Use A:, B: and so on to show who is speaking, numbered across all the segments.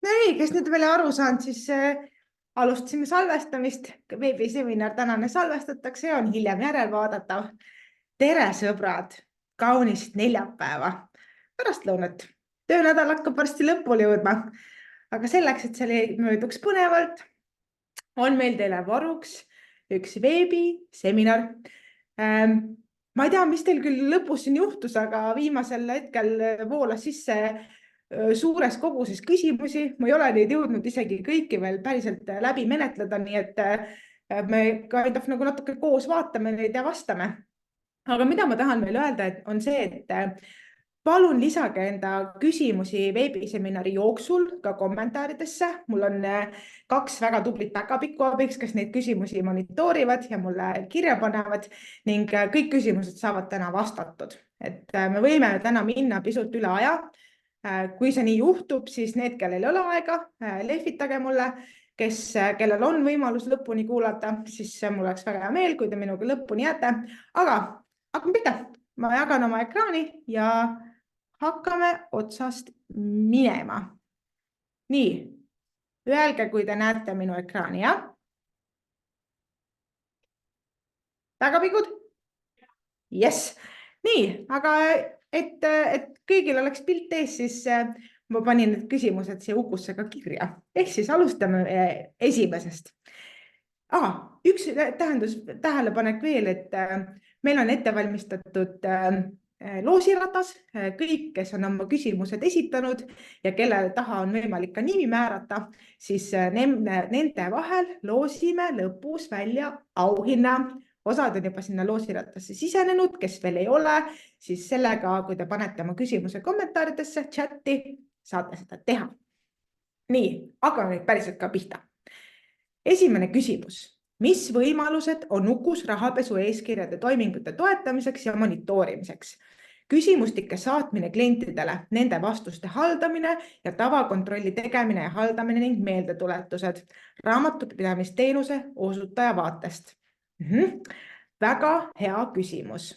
A: No ei, kes nüüd veel ei aru saanud, siis alustasime salvestamist. Veebiseminar tänane salvestatakse ja on hiljem järelvaadatav. Tere, sõbrad! Kaunist neljapäeva pärastlõunat. Töönädal hakkab varsti lõpule jõudma. Aga selleks, et see mööduks põnevalt, on meil teile varuks üks veebiseminar. Ma ei tea, mis teil küll lõpus siin juhtus, aga viimasel hetkel voolas sisse suures koguses küsimusi. Ma ei ole neid jõudnud isegi kõiki veel päriselt läbi menetleda, nii et me nagu natuke koos vaatame neid ja vastame. Aga mida ma tahan veel öelda, on see, et palun lisage enda küsimusi veebiseminari jooksul ka kommentaaridesse. Mul on 2 väga tublit päkapikku abiks, kes neid küsimusi monitoorivad ja mulle kirja panevad ning kõik küsimused saavad täna vastatud. Et me võime täna minna pisut üle aja. Kui see nii juhtub, siis need, kellel ei ole aega, lehvitage mulle. Kellel on võimalus lõpuni kuulata, siis mul oleks väga hea meel, kui te minuga lõpuni jääte. Aga hakkame pihta. Ma jagan oma ekraani ja hakkame otsast minema. Nii, öelge, kui te näete minu ekraani, jah? Päkapikud? Yes. Nii, aga et kõigil oleks pilt ees, siis ma panin need küsimused siia ukusse ka kirja. Ehk siis alustame esimesest. Üks tähelepanek veel, et meil on ette valmistatud loosiratas. Kõik, kes on oma küsimused esitanud ja kelle taha on võimalik ka nimi määrata, siis nende vahel loosime lõpus välja auhinna. Osad on juba sinna loosiratasse sisenenud, kes veel ei ole, siis sellega, kui te panete oma küsimuse kommentaaridesse, chatti, saate seda teha. Nii, aga nüüd päriselt ka pihta. Esimene küsimus. Mis võimalused on ukus rahapesu eeskirjade toimingute toetamiseks ja monitoorimiseks? Küsimustike saatmine klientidele, nende vastuste haldamine ja tavakontrolli tegemine ja haldamine ning meeldetuletused raamatupidamisteenuse osutaja vaatest. Väga hea küsimus.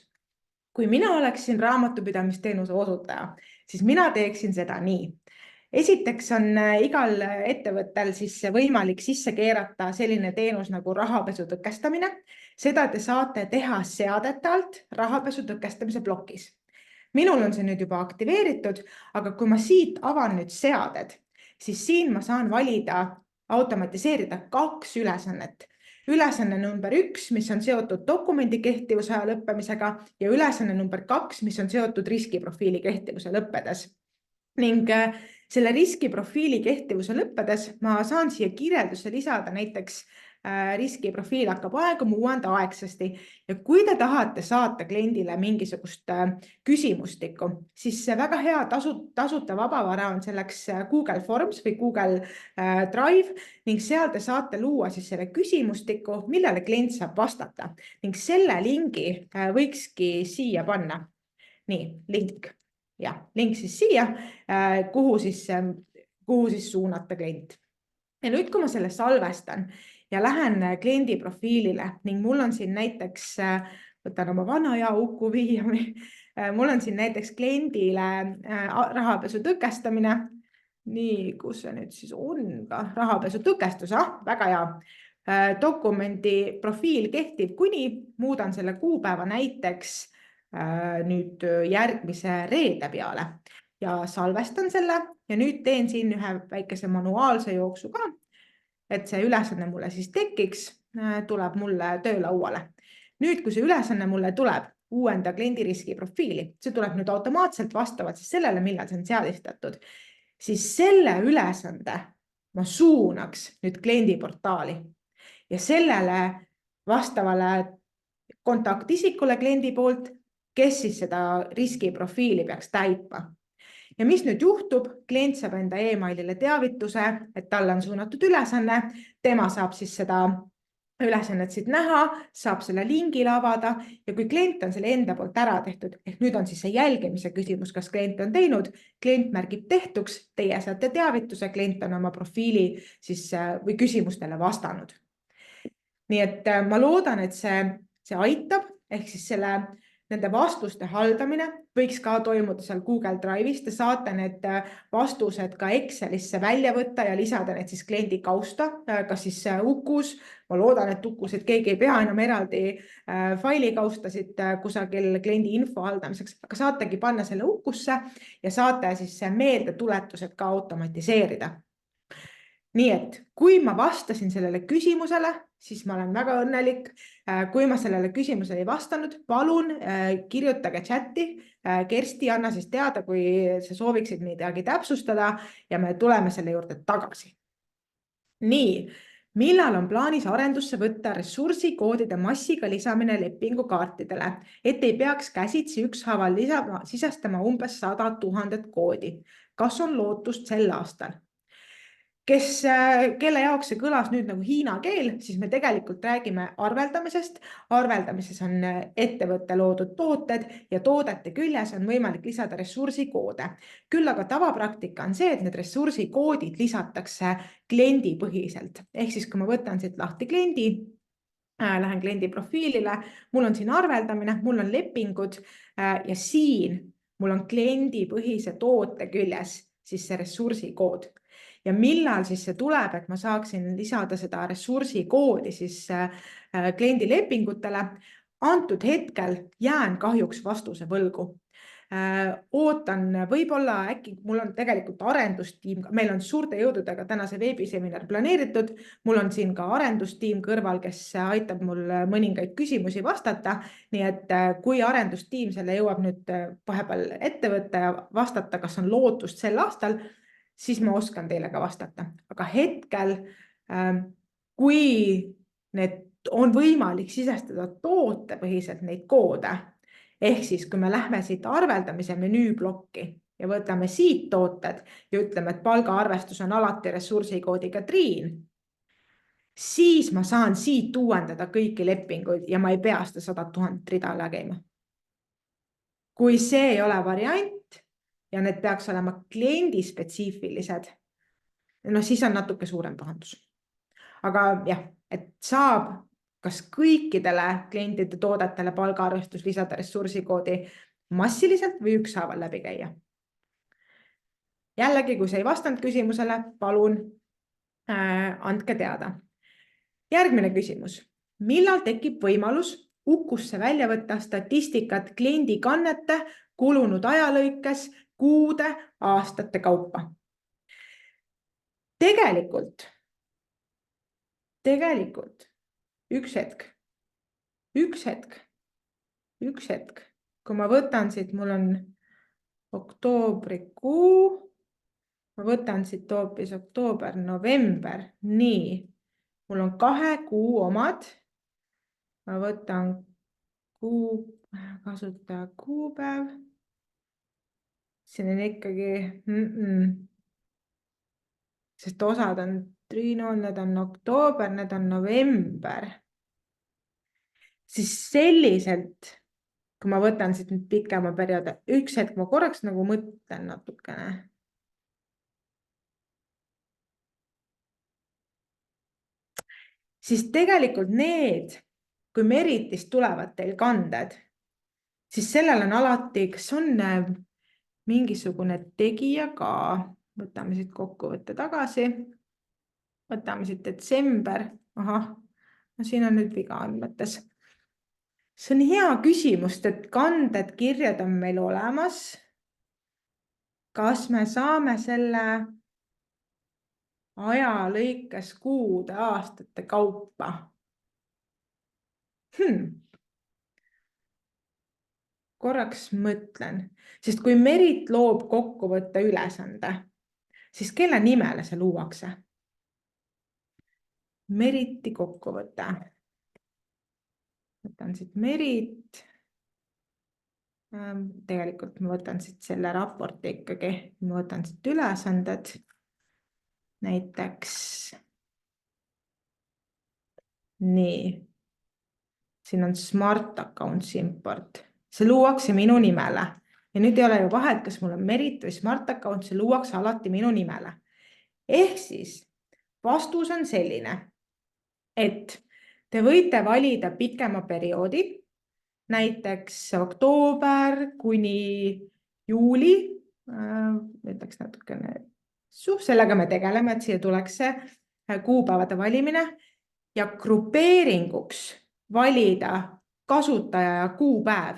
A: Kui mina oleksin raamatupidamisteenuse osutaja, siis mina teeksin seda nii. Esiteks on igal ettevõttel siis võimalik sisse keerata selline teenus nagu rahapesu tõkestamine. Seda te saate teha seadete alt rahapesu tõkestamise plokis. Minul on see nüüd juba aktiveeritud, aga kui ma siit avan nüüd seaded, siis siin ma saan valida automatiseerida 2 ülesannet. Ülesanne number 1, mis on seotud dokumendi kehtivuse aja lõppemisega ja ülesanne number 2, mis on seotud riskiprofiili kehtivuse lõppedes. Ning selle riskiprofiili kehtivuse lõppedes ma saan siia kirjeldusse lisada näiteks riskiprofiil hakkab aeguma uuendaaegsasti ja kui te tahate saata kliendile mingisugust küsimustikku, siis väga hea tasuta vabavara on selleks Google Forms või Google Drive ning seal te saate luua siis selle küsimustiku, millele klient saab vastata ning selle lingi võikski siia panna. Nii, link. Ja, link siis siia, kuhu siis suunata klient. Ja nüüd, kui ma selle salvestan ja lähen kliendi profiilile ning mul on siin näiteks, võtan oma vana ja uku viiami, mul on siin näiteks kliendile rahapesu tõkestamine. Nii, kus see nüüd siis on ka? Rahapesu tõkestus, väga hea. Dokumendi profiil kehtib kuni, muudan selle kuupäeva näiteks nüüd järgmise reede peale ja salvestan selle ja nüüd teen siin ühe väikese manuaalse jooksu ka, et see ülesanne mulle siis tekiks, tuleb mulle töölauale. Nüüd, kui see ülesanne mulle tuleb, uuenda kliendi riskiprofiili, see tuleb nüüd automaatselt vastavalt siis sellele, millal see on seadistatud, siis selle ülesande ma suunaks nüüd kliendi portaali ja sellele vastavale kontaktisikule kliendi poolt, kes siis seda riskiprofiili peaks täitma. Ja mis nüüd juhtub? Klient saab enda e-mailile teavituse, et talle on suunatud ülesanne, tema saab siis seda ülesannet siit näha, saab selle lingile avada ja kui klient on selle enda poolt ära tehtud, ehk nüüd on siis see jälgimise küsimus, kas klient on teinud, klient märgib tehtuks, teie saate teavituse, klient on oma profiili siis, või küsimustele vastanud. Nii et ma loodan, et see aitab, ehk siis selle nende vastuste haldamine võiks ka toimuda seal Google Drive'is. Te saate need vastused ka Excelisse välja võtta ja lisada need siis kliendi kausta, kas siis Ukus. Ma loodan, et Ukus, et keegi ei pea enam eraldi faili kaustasid kusagil kliendi info haldamiseks, aga saategi panna selle Ukusse ja saate siis meeldetuletused ka automatiseerida. Nii et kui ma vastasin sellele küsimusele, siis ma olen väga õnnelik. Kui ma sellele küsimusele ei vastanud, palun kirjutage chati. Kersti, anna siis teada, kui sa sooviksid midagi täpsustada ja me tuleme selle juurde tagasi. Nii, millal on plaanis arendusse võtta ressursikoodide massiga lisamine lepingukaartidele, et ei peaks käsitsi ükshaaval sisestama umbes 100 000 koodi? Kas on lootust sel aastal? Kelle jaoks see kõlas nüüd nagu hiina keel, siis me tegelikult räägime arveldamisest. Arveldamises on ettevõtte loodud tooted ja toodete küljes on võimalik lisada ressursikoode. Küll aga tavapraktika on see, et need ressursikoodid lisatakse kliendipõhiselt. Ehk siis, kui ma võtan siit lahti kliendi, lähen kliendi profiilile, mul on siin arveldamine, mul on lepingud ja siin mul on kliendipõhise toote küljes siis see ressursikood. Ja millal siis see tuleb, et ma saaksin lisada seda ressursikoodi siis kliendi lepingutele? Antud hetkel jään kahjuks vastuse võlgu. Ootan, võib-olla äkki mul on tegelikult arendustiim, meil on suurte jõududega täna see veebiseminar planeeritud, mul on siin ka arendustiim kõrval, kes aitab mul mõningaid küsimusi vastata, nii et kui arendustiim selle jõuab nüüd vahepeal ette võtta ja vastata, kas on lootust sel aastal, siis ma oskan teile ka vastata. Aga hetkel, kui need on võimalik sisestada tootepõhiselt neid koode, ehk siis kui me lähme siit arveldamise menüüblokki ja võtame siit tooted ja ütleme, et palgaarvestus on alati ressursikoodiga Triin, siis ma saan siit uuendada kõiki lepinguid ja ma ei pea seda 100 000 rida lägema. Kui see ei ole variant, ja need peaks olema kliendispetsiifilised, no siis on natuke suurem pahandus. Aga jah, et saab kas kõikidele klientide toodetele palgaarvestus lisada ressursikoodi massiliselt või ükshaaval läbi käia. Jällegi, kui see ei vastanud küsimusele, palun andke teada. Järgmine küsimus. Millal tekib võimalus Ukusse välja võtta statistikat kliendi kannete kulunud ajalõikes kuude, aastate kaupa? Tegelikult, üks hetk, kui ma võtan siit, mul on oktoobrikuu, ma võtan siit hoopis oktoober, november, nii, mul on 2 kuu omad, ma võtan kasutaja kuupäev, siin on ikkagi, sest osad on Triinol, need on oktoober, need on november. Siis selliselt, kui ma võtan siit nüüd pikema perioodi, üks hetk ma korraks nagu mõtlen natukene. Siis tegelikult need, kui Meritist tulevad teil kanded, siis sellel on alati, kas on mingisugune tegija ka, võtame siit kokkuvõtte tagasi, võtame siit detsember, no siin on nüüd viga andmetes. See on hea küsimus, et kanded, kirjad on meil olemas. Kas me saame selle ajalõikes kuude, aastate kaupa? Korraks mõtlen, sest kui Merit loob kokkuvõtte ülesande, siis kelle nimele see luuakse? Meriti kokkuvõte. Võtan siit Merit. Tegelikult ma võtan siit selle raporti ikkagi. Ma võtan siit ülesanded. Näiteks. Nii. Siin on Smart Accounts import. See luuakse minu nimele. Ja nüüd ei ole ju vahet, kas mul on Merit või Smart Accounts, see luuakse alati minu nimele. Ehk siis vastus on selline, et te võite valida pikema perioodi näiteks oktoober kuni juuli, ütleks natukene, sellega me tegeleme, et siia tuleks see kuupäevade valimine ja grupeeringuks valida kasutaja ja kuupäev.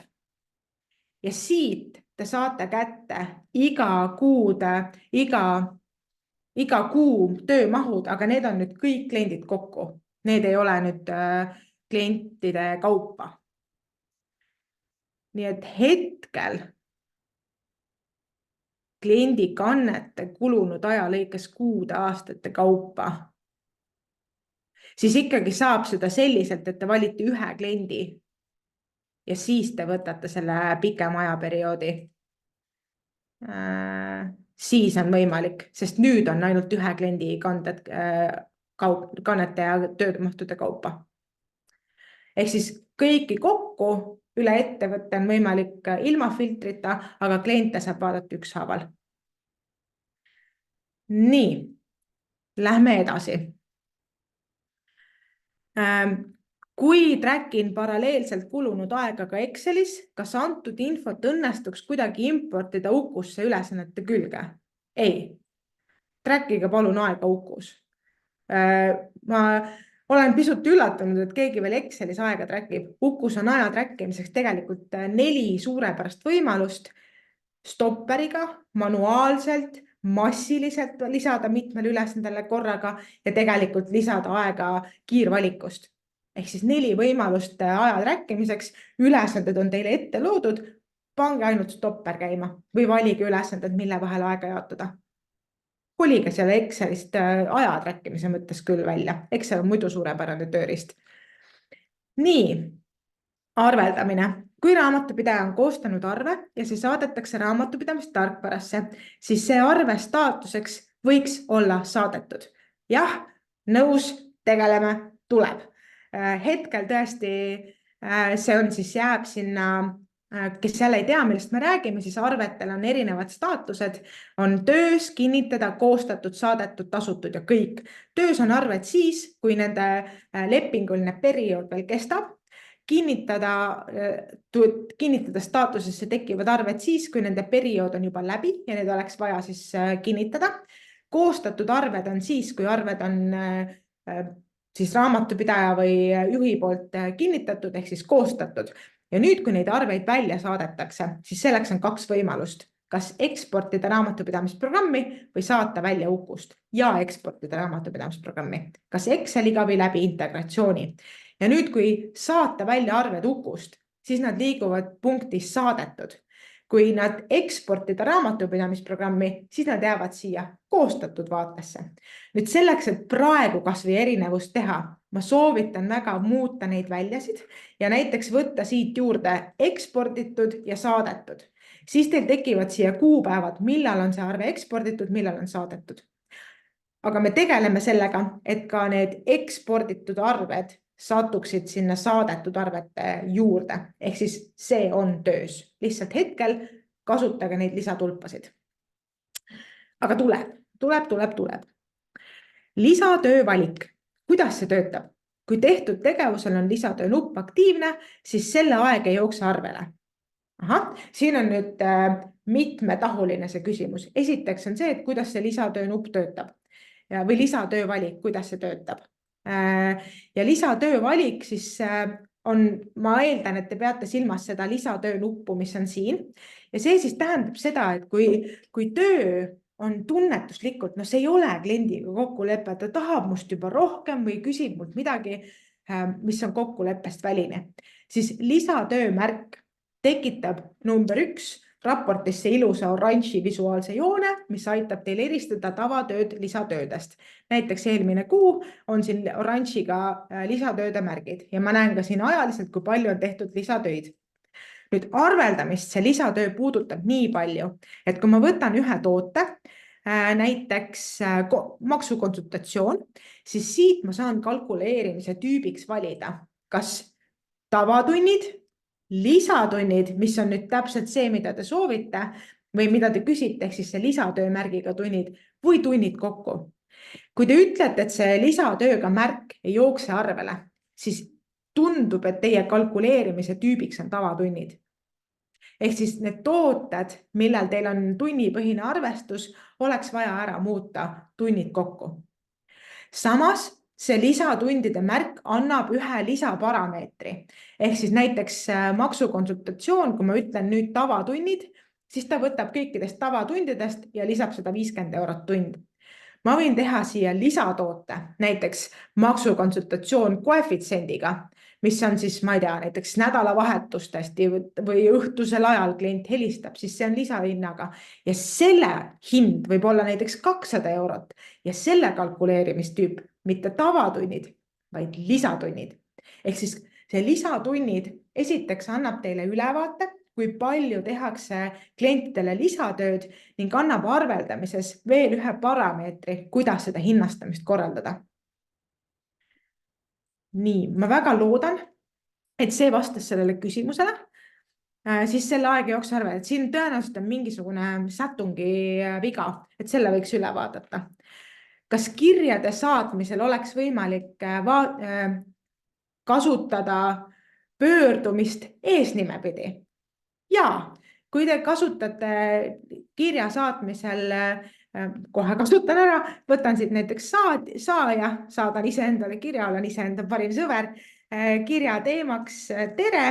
A: Ja siit te saate kätte iga kuu töömahud, aga need on nüüd kõik kliendid kokku. Need ei ole nüüd klientide kaupa. Nii et hetkel kliendi kannete kulunud aja lõikes kuude aastate kaupa, siis ikkagi saab seda selliselt, et te valite ühe kliendi ja siis te võtate selle pikema ajaperioodi. Siis on võimalik, sest nüüd on ainult ühe kliendi kannete ja töömahtude kaupa. Ehk siis kõiki kokku üle ettevõtte on võimalik ilma filtrita, aga kliente saab vaadata ükshaaval. Nii, lähme edasi. Kui trackin paralleelselt kulunud aega ka Excelis, kas antud infot õnnestuks kuidagi importida Ukusse ülesannete külge? Ei. Trackiga palun aega Ukus. Ma olen pisut üllatunud, et keegi veel Excelis aega trackib. Ukus on aja trackimiseks tegelikult 4 suurepärast võimalust. Stopperiga, manuaalselt, massiliselt lisada mitmele ülesandele korraga ja tegelikult lisada aega kiirvalikust. Ehk siis 4 võimalust aja trackimiseks. Ülesanded on teile ette loodud. Pange ainult stopper käima või valige ülesanded, mille vahel aega jaotada. Kolige selle Excelist aja trackimise mõttes küll välja. Excel on muidu suurepärane tööriist. Nii, arveldamine. Kui raamatupidaja on koostanud arve ja see saadetakse raamatupidamist tarkvarasse, siis see arve staatuseks võiks olla saadetud. Jah, nõus, tegeleme, tuleb. Hetkel tõesti see on siis jääb sinna, kes jälle ei tea, millest me räägime, siis arvetel on erinevad staatused, on töös, kinnitada, koostatud, saadetud, tasutud ja kõik. Töös on arved siis, kui nende lepinguline periood veel kestab, kinnitada staatusesse tekivad arved siis, kui nende periood on juba läbi ja need oleks vaja siis kinnitada. Koostatud arved on siis, kui arved on siis raamatupidaja või juhi poolt kinnitatud ehk siis koostatud. Ja nüüd, kui neid arveid välja saadetakse, siis selleks on 2 võimalust. Kas eksportida raamatupidamisprogrammi või saata välja Ukust ja eksportida raamatupidamisprogrammi. Kas Exceliga või läbi integratsiooni. Ja nüüd, kui saata välja arved Ukust, siis nad liiguvad punktis saadetud. Kui nad eksportida raamatupidamisprogrammi, siis nad jäävad siia koostatud vaatesse. Nüüd selleks, et praegu kas või erinevust teha, ma soovitan väga muuta neid väljasid ja näiteks võtta siit juurde eksporditud ja saadetud. Siis teil tekivad siia kuupäevad, millal on see arve eksporditud, millal on saadetud. Aga me tegeleme sellega, et ka need eksporditud arved satuksid sinna saadetud arvete juurde. Ehk siis see on töös. Lihtsalt hetkel kasutage neid lisatulpasid. Aga tuleb. Lisatöö valik. Kuidas see töötab? Kui tehtud tegevusel on lisatöö nupp aktiivne, siis selle aeg ei jookse arvele. Siin on nüüd mitmetahuline see küsimus. Esiteks on see, et kuidas see lisatöö nupp töötab või lisatöö valik, kuidas see töötab. Ja lisatöö valik siis on, ma eeldan, et te peate silmas seda lisatöö nuppu, mis on siin. Ja see siis tähendab seda, et kui töö on tunnetuslikult, see ei ole kliendiga kokkulepe, ta tahab must juba rohkem või küsib mult midagi, mis on kokkuleppest väline, siis lisatöö märk tekitab number 1 raportisse ilusa oranži visuaalse joone, mis aitab teil eristada tavatööd lisatöödest. Näiteks eelmine kuu on siin oranžiga lisatööde märgid ja ma näen ka siin ajaliselt, kui palju on tehtud lisatöid. Nüüd arveldamist see lisatöö puudutab nii palju, et kui ma võtan ühe toote, näiteks maksukonsultatsioon, siis siit ma saan kalkuleerimise tüübiks valida, kas tavatunnid, lisatunnid, mis on nüüd täpselt see, mida te soovite või mida te küsite, ehk siis see lisatöömärgiga tunnid või tunnid kokku. Kui te ütlete, et see lisatööga märk ei jookse arvele, siis tundub, et teie kalkuleerimise tüübiks on tavatunnid. Ehk siis need tooted, millel teil on tunnipõhine arvestus, oleks vaja ära muuta tunnid kokku. Samas see lisatundide märk annab ühe lisaparameetri. Ehk siis näiteks maksukonsultatsioon, kui ma ütlen nüüd tavatunnid, siis ta võtab kõikidest tavatundidest ja lisab 150 eurot tund. Ma võin teha siia lisatoote, näiteks maksukonsultatsioon koefitsiendiga, mis on siis, ma ei tea, näiteks nädalavahetustest või õhtusel ajal klient helistab, siis see on lisahinnaga. Ja selle hind võib olla näiteks 200 eurot ja selle kalkuleerimistüüp, mitte tavatunnid, vaid lisatunnid. Ehk siis see lisatunnid esiteks annab teile ülevaate, kui palju tehakse klientidele lisatööd ning annab arveldamises veel ühe parameetri, kuidas seda hinnastamist korraldada. Nii, ma väga loodan, et see vastas sellele küsimusele. Siis selle aega jooksul arvele, et siin tõenäoliselt on mingisugune sätungi viga, et selle võiks üle vaadata. Kas kirjade saatmisel oleks võimalik kasutada pöördumist eesnimepidi? Ja, kui te kasutate kirja saatmisel, kohe kasutan ära, võtan siit näiteks saaja, saadan iseendale kirja, olen iseenda parim sõber, kirja teemaks tere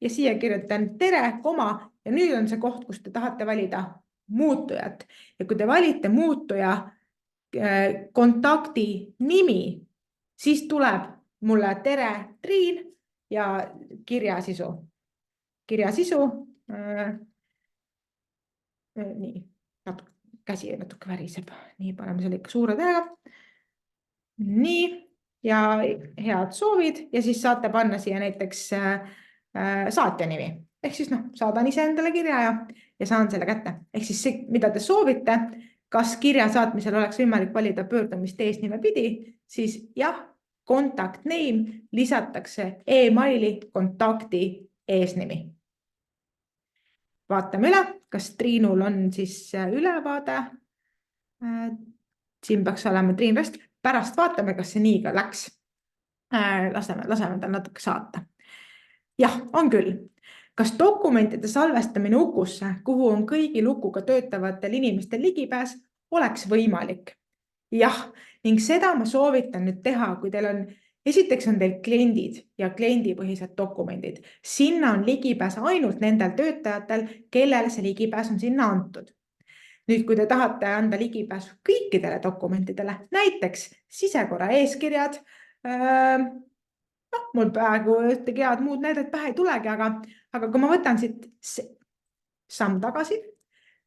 A: ja siia kirjutan tere, koma ja nüüd on see koht, kus te tahate valida muutujat. Ja kui te valite muutuja kontakti nimi, siis tuleb mulle tere Triin ja kirja sisu. Kirja sisu. Nii, käsi natuke väriseb. Nii, paneme selle ikka suure tähega. Nii, ja head soovid ja siis saate panna siia näiteks saatja nimi. Ehk siis saadan ise endale kirja ja saan selle kätte. Ehk siis see, mida te soovite, kas kirja saatmisel oleks võimalik valida pöördumist eesnime pidi, siis jah, contact name lisatakse e-maili kontakti eesnimi. Vaatame üle, kas Triinul on siis ülevaade. Siin peaks olema Triin Rest. Pärast vaatame, kas see nii ka läks. Laseme tal natuke saata. Jah, on küll. Kas dokumentide salvestamine Ukusse, kuhu on kõigi lukuga töötavatel inimestel ligipääs, oleks võimalik? Jah, ning seda ma soovitan nüüd teha, kui teil on esiteks on teil kliendid ja kliendipõhised dokumendid. Sinna on ligipääs ainult nendel töötajatel, kellel see ligipääs on sinna antud. Nüüd, kui te tahate anda ligipääs kõikidele dokumentidele, näiteks sisekorra eeskirjad, mul praegu ühtegi head muud näidet pähe ei tulegi, aga kui ma võtan siit samm tagasi,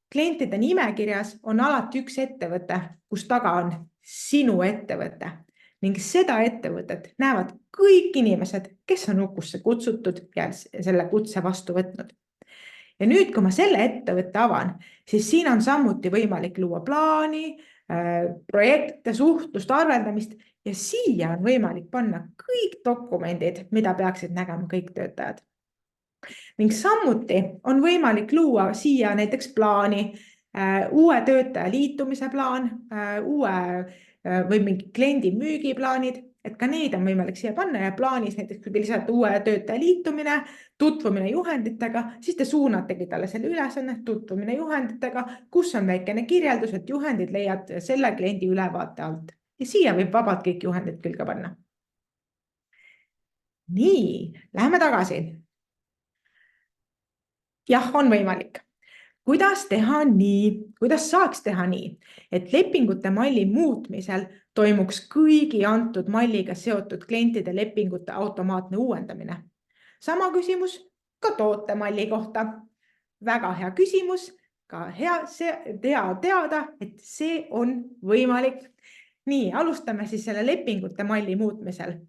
A: klientide nimekirjas on alati üks ettevõte, kus taga on sinu ettevõte. Ning seda ettevõtet näevad kõik inimesed, kes on Ukusse kutsutud ja selle kutse vastu võtnud. Ja nüüd, kui ma selle ettevõtte avan, siis siin on samuti võimalik luua plaani, projekte, suhtlust, arveldamist ja siia on võimalik panna kõik dokumendid, mida peaksid nägema kõik töötajad. Ning samuti on võimalik luua siia näiteks plaani, uue töötaja liitumise plaan, või mingi kliendi müügiplaanid, et ka neid on võimalik siia panna ja plaanis näiteks, kui te lisate uue töötaja liitumine, tutvumine juhenditega, siis te suunategi talle selle ülesanne, tutvumine juhenditega, kus on väikene kirjeldus, et juhendid leiad selle kliendi ülevaate alt. Ja siia võib vabalt kõik juhendid külge panna. Nii, läheme tagasi. Jah, on võimalik. Kuidas teha nii, kuidas saaks teha nii, et lepingute malli muutmisel toimuks kõigi antud malliga seotud klientide lepingute automaatne uuendamine? Sama küsimus ka tootemalli kohta. Väga hea küsimus, ka hea teada, et see on võimalik. Nii, alustame siis selle lepingute malli muutmisel.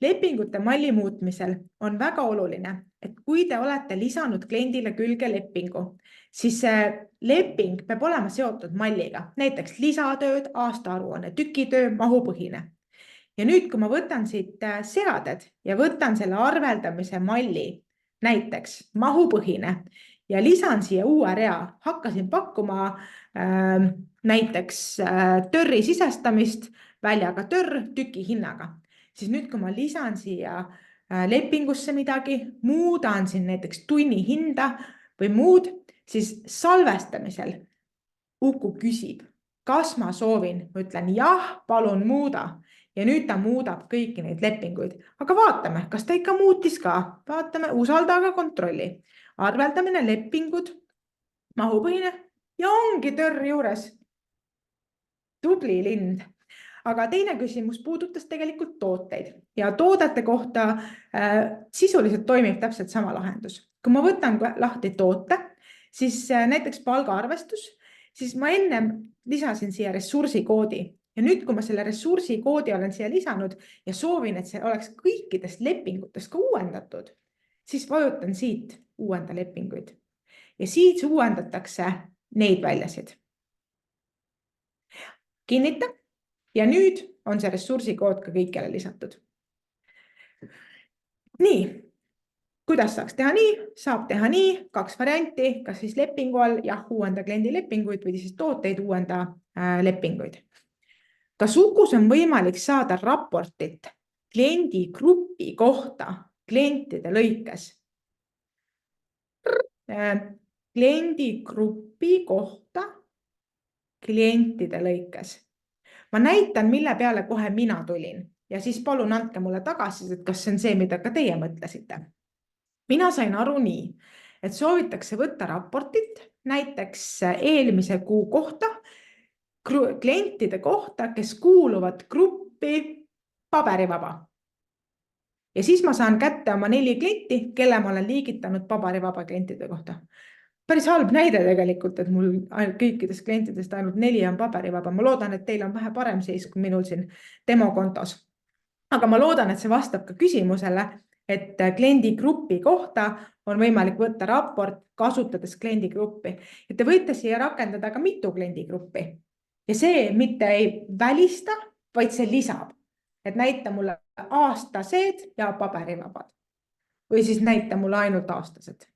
A: Lepingute malli muutmisel on väga oluline, et kui te olete lisanud kliendile külge lepingu, siis see leping peab olema seotud malliga, näiteks lisatööd, aastaaruanne, tükitöö, mahupõhine. Ja nüüd, kui ma võtan siit seaded ja võtan selle arveldamise malli, näiteks mahupõhine ja lisan siia uue rea, hakkasin pakkuma näiteks törri sisestamist väljaga törr tüki hinnaga. Siis nüüd, kui ma lisan siia lepingusse midagi, muudan siin näiteks tunni hinda või muud, siis salvestamisel Uku küsib, kas ma soovin, ma ütlen jah, palun muuda ja nüüd ta muudab kõiki neid lepinguid, aga vaatame, kas ta ikka muutis ka, vaatame, usalda, aga kontrolli. Arveldamine, lepingud, mahupõhine ja ongi törr juures. Tubli lind. Aga teine küsimus puudutas tegelikult tooteid ja toodete kohta sisuliselt toimib täpselt sama lahendus. Kui ma võtan lahti toote, siis näiteks palgaarvestus, siis ma ennem lisasin siia ressursikoodi ja nüüd, kui ma selle ressursikoodi olen siia lisanud ja soovin, et see oleks kõikidest lepingutest ka uuendatud, siis vajutan siit uuenda lepinguid ja siit uuendatakse neid väljasid. Kinnita ja nüüd on see ressursikood ka kõikjale lisatud. Nii, kuidas saaks teha nii? Saab teha nii, 2 varianti, kas siis lepingu all, jah, uuenda kliendi lepinguid või siis tooteid uuenda lepinguid. Kas Ukus on võimalik saada raportit kliendi grupi kohta klientide lõikes? Kliendi grupi kohta klientide lõikes. Ma näitan, mille peale kohe mina tulin ja siis palun andke mulle tagasi, et kas see on see, mida ka teie mõtlesite. Mina sain aru nii, et soovitakse võtta raportit näiteks eelmise kuu kohta, klientide kohta, kes kuuluvad gruppi paberivaba. Ja siis ma saan kätte oma 4 klienti, kelle ma olen liigitanud paberivaba klientide kohta. Päris halb näide tegelikult, et mul kõikidest klientidest ainult 4 on paberivaba. Ma loodan, et teil on vähe parem seis kui minul siin demokontos. Aga ma loodan, et see vastab ka küsimusele, et kliendi grupi kohta on võimalik võtta raport kasutades kliendi gruppi. Ja te võite siia rakendada ka mitu kliendi gruppi. Ja see mitte ei välista, vaid see lisab. Et näita mulle aastased ja paberivabad. Või siis näita mulle ainult aastased.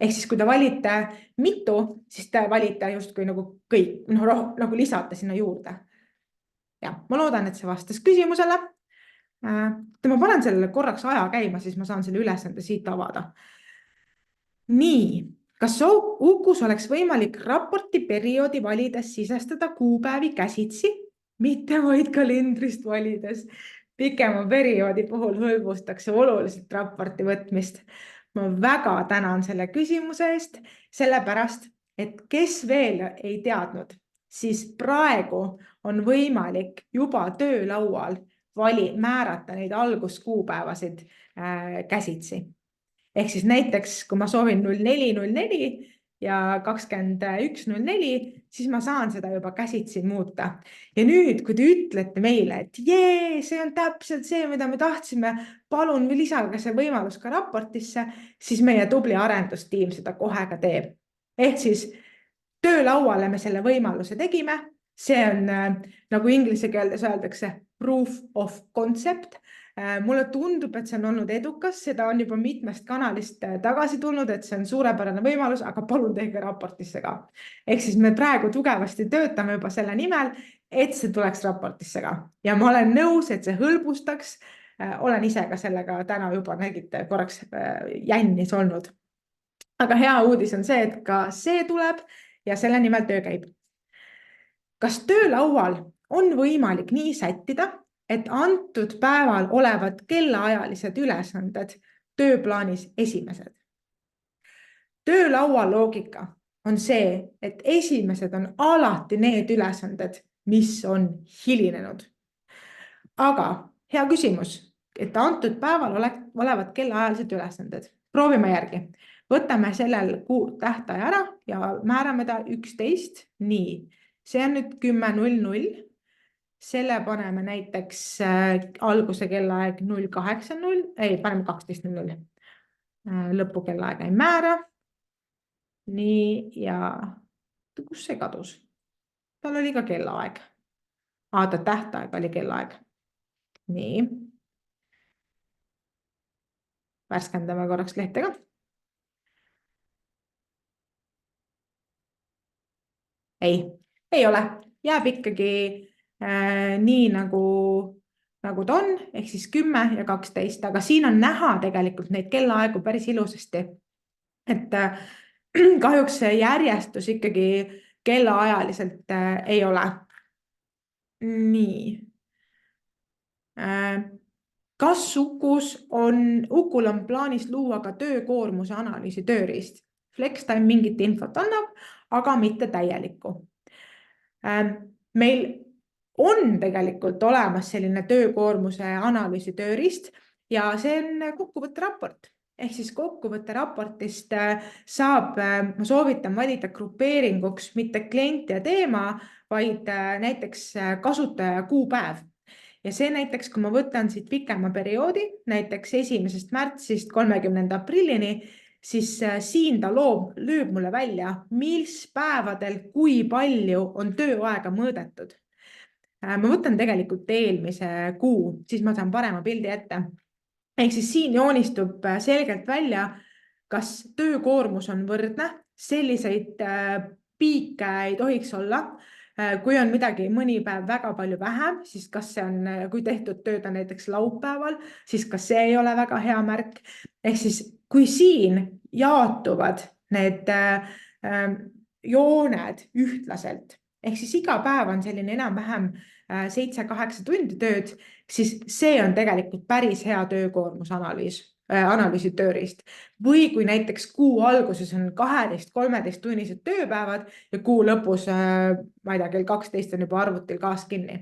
A: Ehk siis, kui te valite mitu, siis te valite justkui nagu kõik, nagu lisate sinna juurde. Ja, ma loodan, et see vastas küsimusele. Ma panen sellele korraks aja käima, siis ma saan selle ülesande siit avada. Nii, kas Ukus oleks võimalik raporti perioodi valides sisestada kuupäevi käsitsi, mitte vaid kalendrist valides? Pikema perioodi puhul hõlbustaks oluliselt raporti võtmist. Ma väga tänan selle küsimuse eest, sellepärast, et kes veel ei teadnud, siis praegu on võimalik juba töölaual määrata neid alguskuupäevasid käsitsi. Ehk siis näiteks, kui ma soovin 04.04 ja 21.04, siis ma saan seda juba käsitsi muuta. Ja nüüd, kui te ütlete meile, et see on täpselt see, mida me tahtsime, palun lisage see võimalus ka raportisse, siis meie tubli arendustiim seda kohe ka teeb. Ehk siis töölauale me selle võimaluse tegime. See on, nagu inglise keeles öeldakse, proof of concept. Mulle tundub, et see on olnud edukas, seda on juba mitmest kanalist tagasi tulnud, et see on suurepärane võimalus, aga palun tehke raportisse ka. Ehk siis me praegu tugevasti töötame juba selle nimel, et see tuleks raportisse ka. Ja ma olen nõus, et see hõlbustaks. Olen ise ka sellega täna juba nägite korraks jännis olnud. Aga hea uudis on see, et ka see tuleb ja selle nimel töö käib. Kas töölaual on võimalik nii sättida, et antud päeval olevad kellaajalised ülesanded tööplaanis esimesed? Töölaua loogika on see, et esimesed on alati need ülesanded, mis on hilinenud. Aga hea küsimus, et antud päeval olevad kellaajalised ülesanded. Proovime järgi. Võtame sellel tähtaja ära ja määrame ta 11. Nii, see on nüüd 10.00. Selle paneme näiteks alguse kellaaeg 0.80, ei, paneme 12.00. Lõpu kellaaega ei määra. Nii, ja kus see kadus? Tal oli ka kellaaeg. Ta tähtaeg oli kellaaeg. Nii. Värskendame korraks lehtega. Ei ole. Jääb ikkagi nii nagu nagu ta on, ehk siis 10 ja 12, aga siin on näha tegelikult neid kellaaegu päris ilusasti. Et kahjuks see järjestus ikkagi kellaajaliselt ei ole. Nii. Kas Ukul on plaanis luua ka töökoormuse analüüsi tööriist? FlexTime mingit infot annab, aga mitte täielikku. Meil on tegelikult olemas selline töökoormuse analüüsi tööriist ja see on kokkuvõtteraport. Ehk siis kokkuvõtteraportist saab, ma soovitan valida grupeeringuks mitte klient ja teema, vaid näiteks kasutaja kuupäev. Ja see näiteks, kui ma võtan siit pikema perioodi, näiteks 1. märtsist 30. aprillini, siis siin ta lööb mulle välja, mis päevadel, kui palju on tööaega mõõdetud. Ma võtan tegelikult eelmise kuu, siis ma saan parema pildi ette. Ehk siis siin joonistub selgelt välja, kas töökoormus on võrdne, selliseid piike ei tohiks olla. Kui on midagi mõni päev väga palju vähem, siis kas see on, kui tehtud tööd on näiteks laupäeval, siis kas see ei ole väga hea märk. Ehk siis, kui siin jaotuvad need jooned ühtlaselt, ehk siis iga päev on selline enam-vähem 7-8 tundi tööd, siis see on tegelikult päris hea töökoormusanalüüs. Analüüsi tööriist. Või kui näiteks kuu alguses on 12-13 tunnised tööpäevad ja kuu lõpus, ma ei tea, kell 12 on juba arvutil gaas kinni.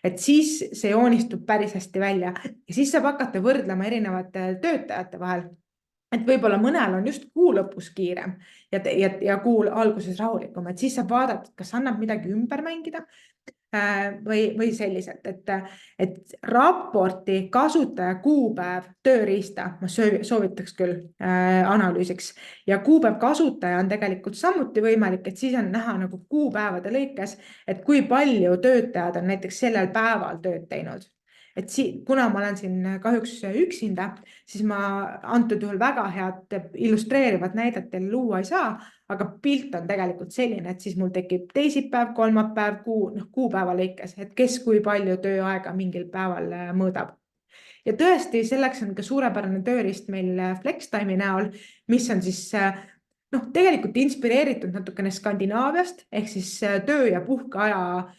A: Et siis see joonistub päris hästi välja ja siis saab hakata võrdlema erinevate töötajate vahel. Et võib-olla mõnel on just kuu lõpus kiirem ja kuu alguses rahulikum, et siis saab vaadata, kas annab midagi ümber mängida või selliselt, et raporti kasutaja kuupäev tööriista ma soovitaks küll analüüsiks ja kuupäev kasutaja on tegelikult samuti võimalik, et siis on näha nagu kuupäevade lõikes, et kui palju töötajad on näiteks sellel päeval tööd teinud. Et kuna ma olen siin kahjuks üksinda, siis ma antud juhul väga head illustreerivat näidet teile luua ei saa, aga pilt on tegelikult selline, et siis mul tekib teisipäev, kolmapäev, kuupäeva lõikes, et kes kui palju tööaega mingil päeval mõõdab. Ja tõesti, selleks on ka suurepärane tööriist meil FlexTime'i näol, mis on siis tegelikult inspireeritud natukene Skandinaaviast, ehk siis töö ja puhkeaja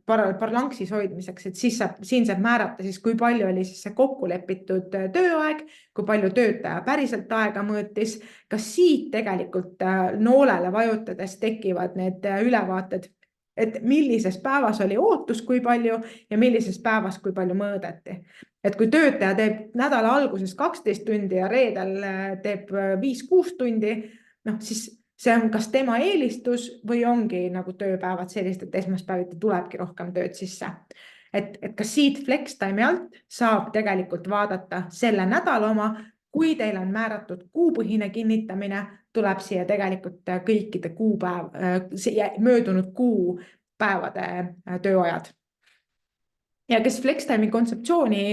A: parlanksis hoidmiseks, et siin saab määrata siis, kui palju oli siis see kokkulepitud tööaeg, kui palju töötaja päriselt aega mõõtis, kas siit tegelikult noolele vajutades tekivad need ülevaated, et millises päevas oli ootus, kui palju ja millises päevas, kui palju mõõdeti. Et kui töötaja teeb nädala alguses 12 tundi ja reedel teeb 5-6 tundi, siis see on kas tema eelistus või ongi nagu tööpäevad sellist, et esmaspäeviti tulebki rohkem tööd sisse. Et kas siit FlexTime'i alt saab tegelikult vaadata selle nädala oma, kui teil on määratud kuupõhine kinnitamine, tuleb siia tegelikult kõikide möödunud kuu päevade tööajad. Ja kes FlexTime'i kontseptsiooni,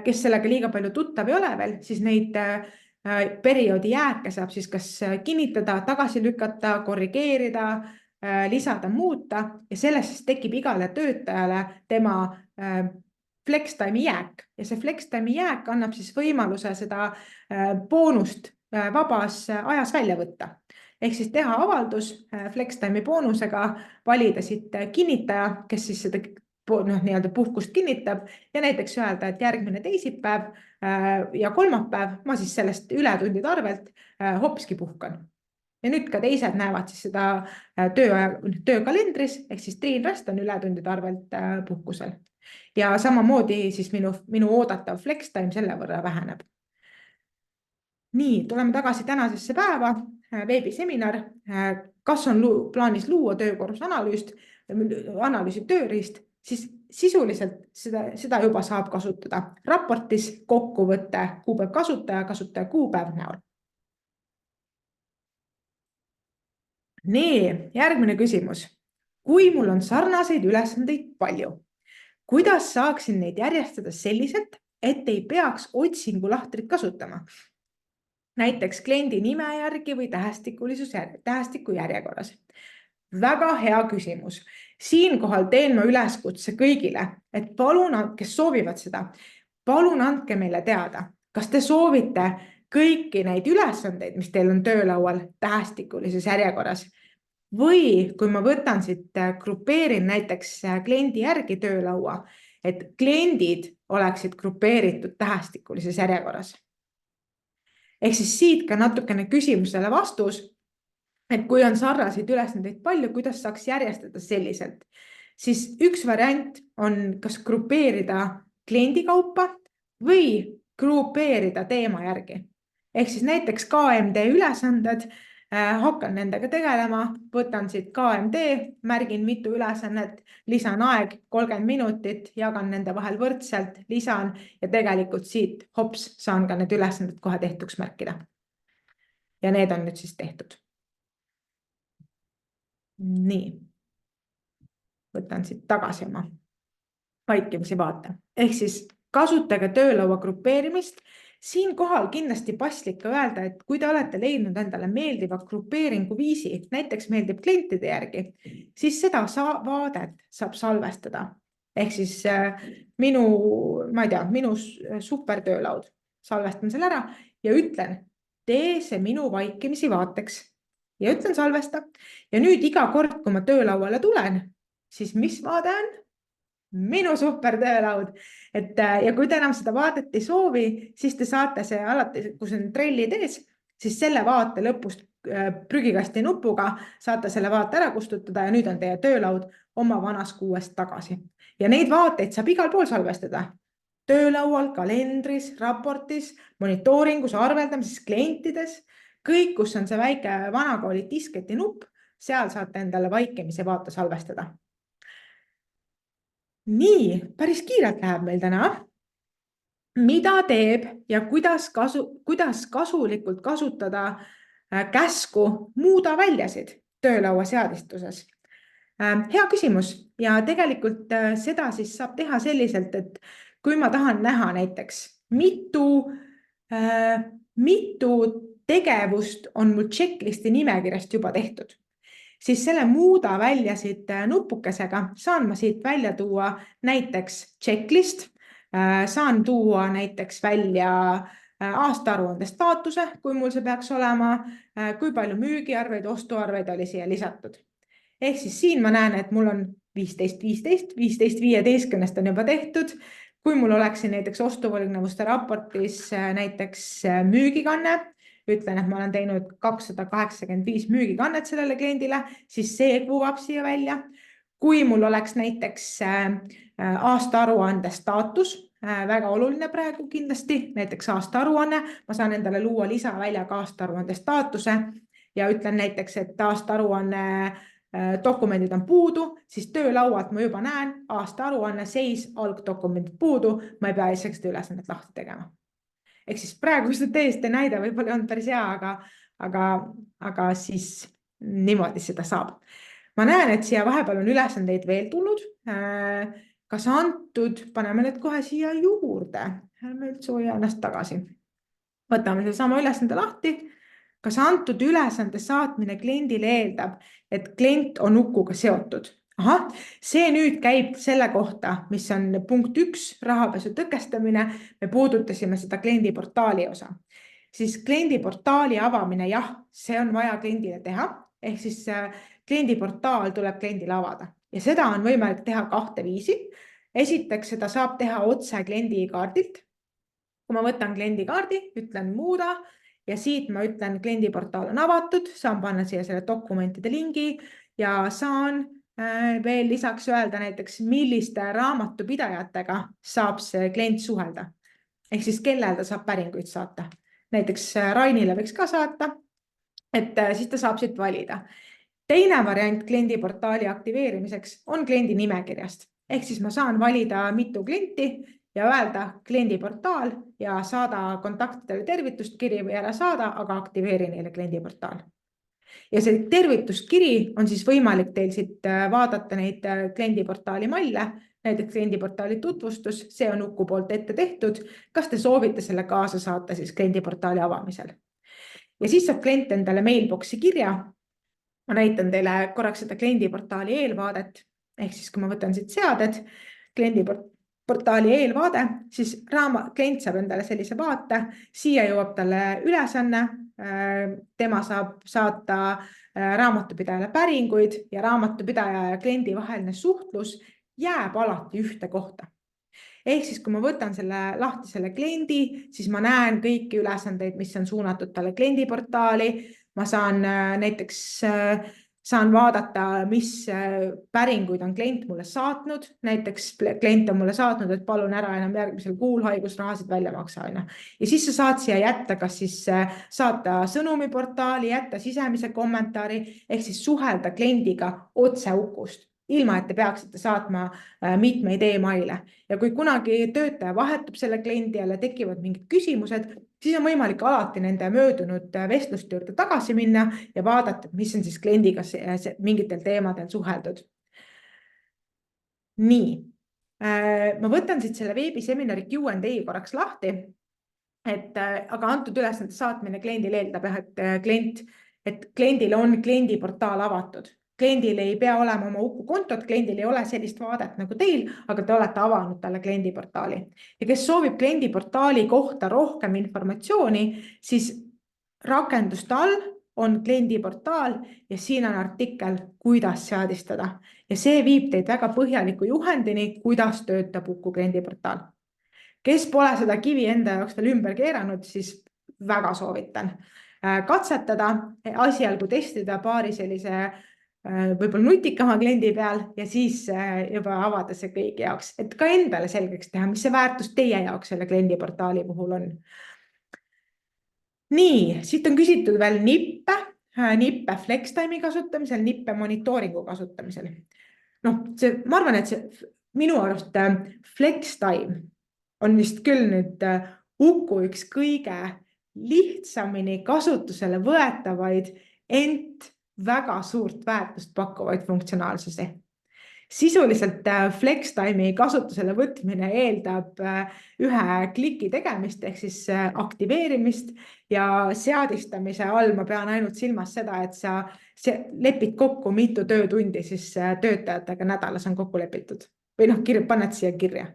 A: kes sellega liiga palju tuttav ei ole veel, siis neid perioodi jääke saab siis kas kinnitada, tagasi lükata, korrigeerida, lisada, muuta ja sellest siis tekib igale töötajale tema FlexTime'i jääk ja see FlexTime'i jääk annab siis võimaluse seda boonust vabas ajas välja võtta. Ehk siis teha avaldus FlexTime'i boonusega, valida siit kinnitaja, kes siis seda nii-öelda puhkust kinnitab ja näiteks öelda, et järgmine teisipäev ja kolmapäev ma siis sellest ületundide arvelt hopski puhkan. Ja nüüd ka teised näevad siis seda töökalendris, ehk siis Triin Rast on ületundide arvelt puhkusel. Ja samamoodi siis minu oodatav FlexTime selle võrra väheneb. Nii, tuleme tagasi tänasesse päeva, veebiseminar, kas on plaanis luua töökoormusanalüüsi tööriist, siis sisuliselt seda juba saab kasutada raportis kokkuvõtte kuupäev kasutaja kuupäev näol. Nii, järgmine küsimus. Kui mul on sarnaseid ülesandeid palju, kuidas saaksin neid järjestada selliselt, et ei peaks otsingulahtrit kasutama? Näiteks kliendi nime järgi või tähestiku järjekorras. Väga hea küsimus. Siinkohal teen ma üleskutse kõigile, et palun, kes soovivad seda, palun andke meile teada, kas te soovite kõiki neid ülesandeid, mis teil on töölaual tähestikulises järjekorras. Või kui ma võtan siit, grupeerin näiteks kliendi järgi töölaua, et kliendid oleksid grupeeritud tähestikulises järjekorras. Ehk siis siit ka natukene küsimusele vastus, et kui on sarnaseid ülesandeid palju, kuidas saaks järjestada selliselt, siis üks variant on kas grupeerida kliendi kaupa või grupeerida teema järgi. Ehk siis näiteks KMD ülesanded, hakkan nendega tegelema, võtan siit KMD, märgin mitu ülesannet, lisan aeg 30 minutit, jagan nende vahel võrdselt, lisan ja tegelikult siit hops saan ka need ülesanded kohe tehtuks märkida. Ja need on nüüd siis tehtud. Nii. Võtan siit tagasi oma vaikimisi vaate. Ehk siis kasutage töölaua grupeerimist. Siinkohal kindlasti paslik öelda, et kui te olete leidnud endale meeldiva grupeeringu viisi, näiteks meeldib klientide järgi, siis seda vaadet saab salvestada. Ehk siis minu supertöölaud salvestan selle ära ja ütlen, tee see minu vaikimisi vaateks ja ütlen salvesta. Ja nüüd iga kord, kui ma töölauale tulen, siis mis vaade on? Minu supertöölaud. Ja kui te enam seda vaadet ei soovi, siis te saate see alati, kui see on trellid ees, siis selle vaate lõpust prügikasti nupuga saate selle vaate ära kustutada ja nüüd on teie töölaud oma vanas kuuest tagasi. Ja neid vaateid saab igal pool salvestada. Töölaual, kalendris, raportis, monitooringus, arveldamises, klientides, kõik, kus on see väike vanakooli disketi nupp, seal saate endale vaikimise vaate salvestada. Nii, päris kiirelt läheb meil täna. Mida teeb ja kuidas kasulikult kasutada käsku muuda väljasid töölaua seadistuses? Hea küsimus ja tegelikult seda siis saab teha selliselt, et kui ma tahan näha näiteks mitu tegevust on mul checklisti nimekirjast juba tehtud, siis selle muuda väljasid nupukesega saan ma siit välja tuua näiteks checklist, saan tuua näiteks välja aastaaruande staatuse, kui mul see peaks olema, kui palju müügiarveid, ostuarveid oli siia lisatud. Ehk siis siin ma näen, et mul on 15 15 on juba tehtud. Kui mul oleks näiteks ostuvõlgnevuste raportis näiteks müügikanne, ütlen, et ma olen teinud 285 müügikannet sellele kliendile, siis see kuvab siia välja. Kui mul oleks näiteks aastaaruande staatus, väga oluline praegu kindlasti, näiteks aastaaruanne, ma saan endale luua lisaväljaga aastaaruande staatuse ja ütlen näiteks, et aastaaruanne dokumendid on puudu, siis töölaualt ma juba näen aastaaruanne, seis, algdokumendid puudu, ma ei pea isegi seda ülesannet lahti tegema. Ehk siis praegu seda teiste näide võib-olla on päris hea, aga siis niimoodi seda saab. Ma näen, et siia vahepeal on ülesandeid veel tulnud. Kas antud, paneme need kohe siia juurde. Ärme üldse hoia ennast tagasi. Võtame selle sama ülesande lahti. Kas antud ülesande saatmine kliendile eeldab, et klient on nukuga seotud? See nüüd käib selle kohta, mis on punkt 1, rahapesu tõkestamine. Me puudutasime seda kliendiportaali osa. Siis kliendiportaali avamine, jah, see on vaja kliendile teha. Ehk siis kliendiportaal tuleb kliendile avada. Ja seda on võimalik teha 2 viisi. Esiteks seda saab teha otse kliendikaardilt. Kui ma võtan kliendikaardi, ütlen muuda ja siit ma ütlen, kliendiportaal on avatud, saan panna siia selle dokumentide lingi ja saan veel lisaks öelda näiteks, milliste raamatupidajatega saab see klient suhelda. Ehk siis kellel ta saab päringuid saata. Näiteks Rainile võiks ka saata, et siis ta saab siit valida. Teine variant kliendiportaali aktiveerimiseks on kliendi nimekirjast. Ehk siis ma saan valida mitu klienti ja öelda kliendiportaal ja saada kontaktidele tervituskiri või ära saada, aga aktiveeri neile kliendiportaal. Ja see tervituskiri on siis võimalik teil siit vaadata neid kliendiportaali malle, näiteks kliendiportaali tutvustus, see on Uku poolt ette tehtud. Kas te soovite selle kaasa saata siis kliendiportaali avamisel? Ja siis saab klient endale mailboxi kirja ma näitan teile korraks seda kliendiportaali eelvaadet, ehk siis kui ma võtan siit seaded, kliendiportaali eelvaade, siis klient saab endale sellise vaate, siia jõuab talle ülesanne, tema saab saata raamatupidajale päringuid ja raamatupidaja ja kliendi vaheline suhtlus jääb alati ühte kohta. Ehk siis, kui ma võtan lahti selle kliendi, siis ma näen kõiki ülesandeid, mis on suunatud talle kliendiportaali. Ma saan näiteks vaadata, mis päringuid on klient mulle saatnud. Näiteks klient on mulle saatnud, et palun ära enam järgmisel kuul haigusrahasid välja maksa. Ja siis sa saad siia jätta, kas siis saata sõnumiportaali, jätta sisemise kommentaari, ehk siis suhelda kliendiga otse ukust, ilma et te peaksite saatma mitmeid e-maile. Ja kui kunagi töötaja vahetub selle kliendi jälle, tekivad mingid küsimused, siis on võimalik alati nende möödunud vestluste juurde tagasi minna ja vaadata, mis on siis kliendiga mingitel teemadel suheldud. Nii, ma võtan siit selle veebiseminari Q&A korraks lahti, aga antud ülesande saatmine kliendile eeldab, et kliendil on kliendiportaal avatud. Kliendil ei pea olema oma Uku kontot, kliendil ei ole sellist vaadet nagu teil, aga te olete avanud talle kliendiportaali. Ja kes soovib kliendiportaali kohta rohkem informatsiooni, siis rakenduste all on kliendiportaal ja siin on artikkel, kuidas seadistada. Ja see viib teid väga põhjaliku juhendini, kuidas töötab Uku kliendiportaal. Kes pole seda kivi enda jaoks veel ümber keeranud, siis väga soovitan katsetada, asjalgu testida paari sellise võib-olla nutikama kliendi peal ja siis juba avada see kõigi jaoks, et ka endale selgeks teha, mis see väärtus teie jaoks selle kliendiportaali puhul on. Nii, siit on küsitud veel nippe FlexTime'i kasutamisel, nippe monitooringu kasutamisel. Ma arvan, et minu arust FlexTime on vist küll nüüd Uku üks kõige lihtsamini kasutusele võetavaid, ent väga suurt väärtust pakkuvaid funktsionaalsusi. Sisuliselt FlexTime'i kasutusele võtmine eeldab ühe kliki tegemist, ehk siis aktiveerimist ja seadistamise all ma pean ainult silmas seda, et sa lepid kokku mitu töötundi siis töötajatega nädalas on kokku lepitud või paned siia kirja.